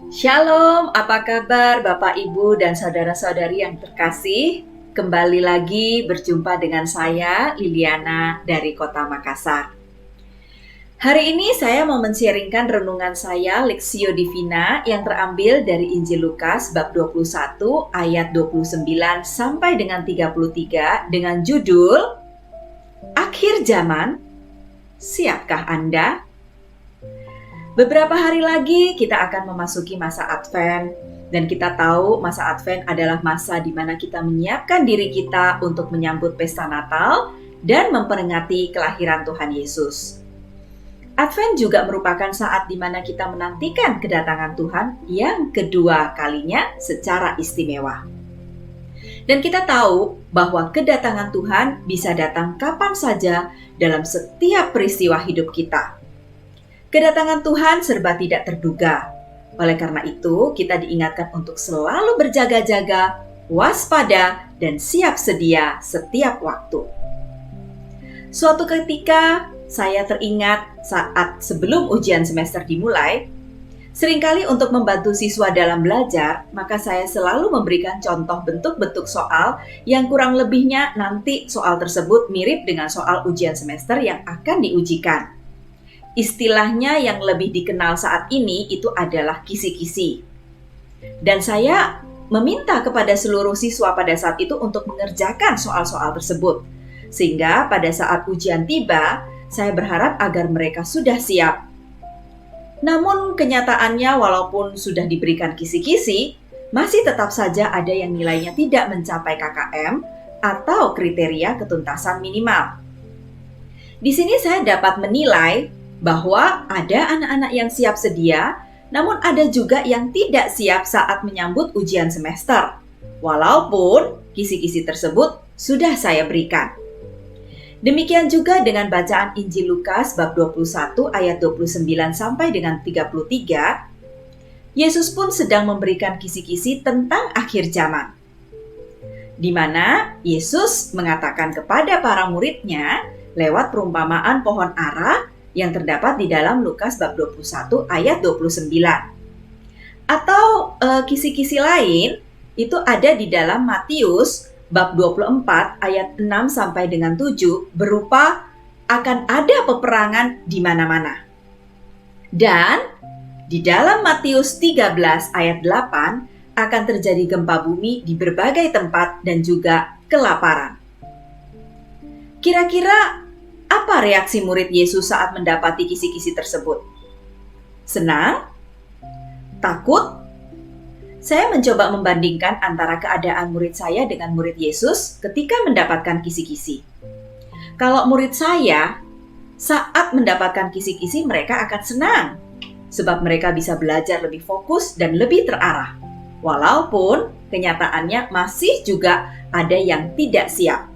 Shalom, apa kabar Bapak, Ibu, dan saudara-saudari yang terkasih? Kembali lagi berjumpa dengan saya, Liliana, dari Kota Makassar. Hari ini saya mau men-sharingkan renungan saya, Lexio Divina, yang terambil dari Injil Lukas bab 21 ayat 29 sampai dengan 33 dengan judul Akhir Zaman, Siapkah Anda? Beberapa hari lagi kita akan memasuki masa Advent, dan kita tahu masa Advent adalah masa di mana kita menyiapkan diri kita untuk menyambut pesta Natal dan memperingati kelahiran Tuhan Yesus. Advent juga merupakan saat di mana kita menantikan kedatangan Tuhan yang kedua kalinya secara istimewa. Dan kita tahu bahwa kedatangan Tuhan bisa datang kapan saja dalam setiap peristiwa hidup kita. Kedatangan Tuhan serba tidak terduga. Oleh karena itu, kita diingatkan untuk selalu berjaga-jaga, waspada, dan siap sedia setiap waktu. Suatu ketika, saya teringat saat sebelum ujian semester dimulai, seringkali untuk membantu siswa dalam belajar, maka saya selalu memberikan contoh bentuk-bentuk soal yang kurang lebihnya nanti soal tersebut mirip dengan soal ujian semester yang akan diujikan. Istilahnya yang lebih dikenal saat ini itu adalah kisi-kisi. Dan saya meminta kepada seluruh siswa pada saat itu untuk mengerjakan soal-soal tersebut. Sehingga pada saat ujian tiba, saya berharap agar mereka sudah siap. Namun kenyataannya walaupun sudah diberikan kisi-kisi, masih tetap saja ada yang nilainya tidak mencapai KKM atau kriteria ketuntasan minimal. Di sini saya dapat menilai bahwa ada anak-anak yang siap sedia, namun ada juga yang tidak siap saat menyambut ujian semester, walaupun kisi-kisi tersebut sudah saya berikan. Demikian juga dengan bacaan Injil Lukas bab 21 ayat 29 sampai dengan 33, Yesus pun sedang memberikan kisi-kisi tentang akhir zaman, di mana Yesus mengatakan kepada para muridnya lewat perumpamaan pohon ara yang terdapat di dalam Lukas bab 21 ayat 29. Atau kisi-kisi lain itu ada di dalam Matius bab 24 ayat 6 sampai dengan 7 berupa akan ada peperangan di mana-mana. Dan di dalam Matius 13 ayat 8 akan terjadi gempa bumi di berbagai tempat dan juga kelaparan. Kira-kira apa reaksi murid Yesus saat mendapati kisi-kisi tersebut? Senang? Takut? Saya mencoba membandingkan antara keadaan murid saya dengan murid Yesus ketika mendapatkan kisi-kisi. Kalau murid saya, saat mendapatkan kisi-kisi mereka akan senang, sebab mereka bisa belajar lebih fokus dan lebih terarah. Walaupun kenyataannya masih juga ada yang tidak siap.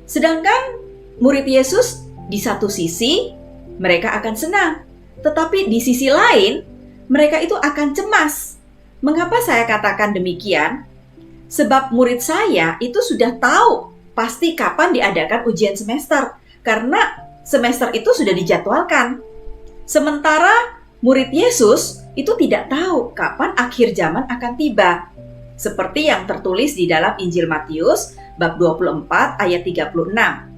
Sedangkan murid Yesus di satu sisi mereka akan senang, tetapi di sisi lain mereka itu akan cemas. Mengapa saya katakan demikian? Sebab murid saya itu sudah tahu pasti kapan diadakan ujian semester, karena semester itu sudah dijadwalkan. Sementara murid Yesus itu tidak tahu kapan akhir zaman akan tiba. Seperti yang tertulis di dalam Injil Matius bab 24 ayat 36.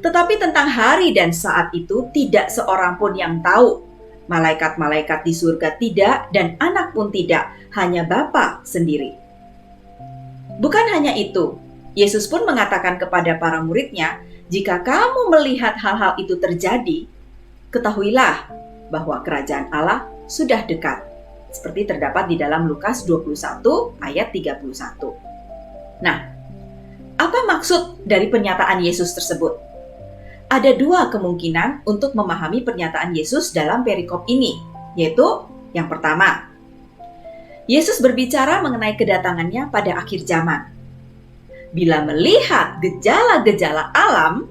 Tetapi tentang hari dan saat itu tidak seorang pun yang tahu. Malaikat-malaikat di surga tidak dan anak pun tidak, hanya Bapa sendiri. Bukan hanya itu, Yesus pun mengatakan kepada para muridnya, jika kamu melihat hal-hal itu terjadi, ketahuilah bahwa kerajaan Allah sudah dekat. Seperti terdapat di dalam Lukas 21 ayat 31. Nah, apa maksud dari pernyataan Yesus tersebut? Ada dua kemungkinan untuk memahami pernyataan Yesus dalam perikop ini, yaitu yang pertama, Yesus berbicara mengenai kedatangannya pada akhir zaman. Bila melihat gejala-gejala alam,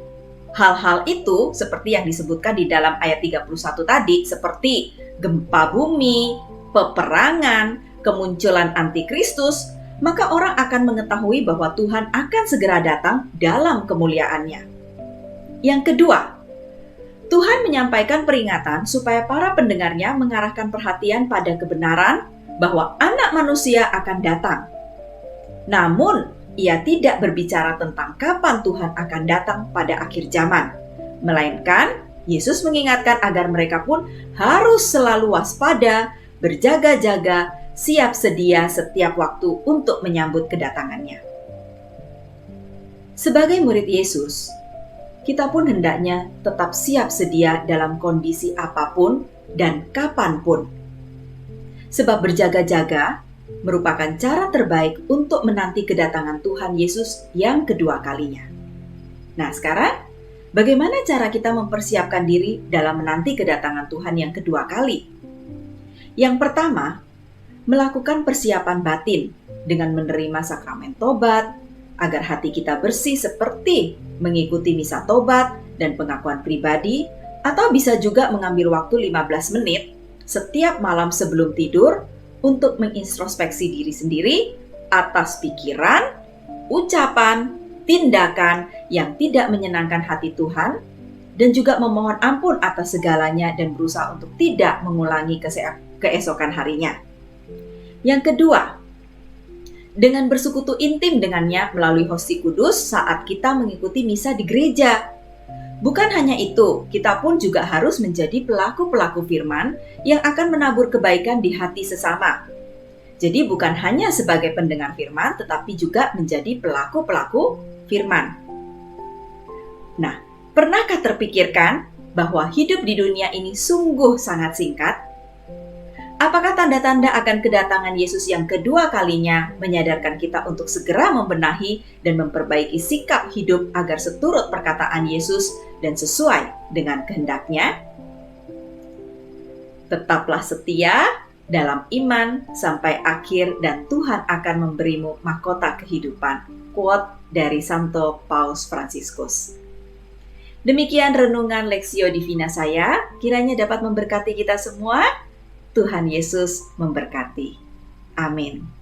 hal-hal itu seperti yang disebutkan di dalam ayat 31 tadi, seperti gempa bumi, peperangan, kemunculan antikristus, maka orang akan mengetahui bahwa Tuhan akan segera datang dalam kemuliaannya. Yang kedua, Tuhan menyampaikan peringatan supaya para pendengarnya mengarahkan perhatian pada kebenaran, bahwa Anak Manusia akan datang. Namun, ia tidak berbicara tentang kapan Tuhan akan datang pada akhir zaman, melainkan Yesus mengingatkan agar mereka pun harus selalu waspada, berjaga-jaga, siap sedia setiap waktu untuk menyambut kedatangannya. Sebagai murid Yesus, kita pun hendaknya tetap siap sedia dalam kondisi apapun dan kapanpun. Sebab berjaga-jaga merupakan cara terbaik untuk menanti kedatangan Tuhan Yesus yang kedua kalinya. Nah, sekarang bagaimana cara kita mempersiapkan diri dalam menanti kedatangan Tuhan yang kedua kali? Yang pertama, melakukan persiapan batin dengan menerima sakramen tobat, agar hati kita bersih seperti mengikuti misa tobat dan pengakuan pribadi, atau bisa juga mengambil waktu 15 menit setiap malam sebelum tidur untuk mengintrospeksi diri sendiri atas pikiran, ucapan, tindakan yang tidak menyenangkan hati Tuhan, dan juga memohon ampun atas segalanya dan berusaha untuk tidak mengulangi keesokan harinya. Yang kedua, dengan bersekutu intim dengannya melalui Hosti Kudus saat kita mengikuti misa di gereja. Bukan hanya itu, kita pun juga harus menjadi pelaku-pelaku firman yang akan menabur kebaikan di hati sesama. Jadi bukan hanya sebagai pendengar firman, tetapi juga menjadi pelaku-pelaku firman. Nah, pernahkah terpikirkan bahwa hidup di dunia ini sungguh sangat singkat? Apakah tanda-tanda akan kedatangan Yesus yang kedua kalinya menyadarkan kita untuk segera membenahi dan memperbaiki sikap hidup agar seturut perkataan Yesus dan sesuai dengan kehendak-Nya? Tetaplah setia dalam iman sampai akhir dan Tuhan akan memberimu mahkota kehidupan. Quote dari Santo Paus Fransiskus. Demikian renungan Lexio Divina saya, kiranya dapat memberkati kita semua. Tuhan Yesus memberkati. Amin.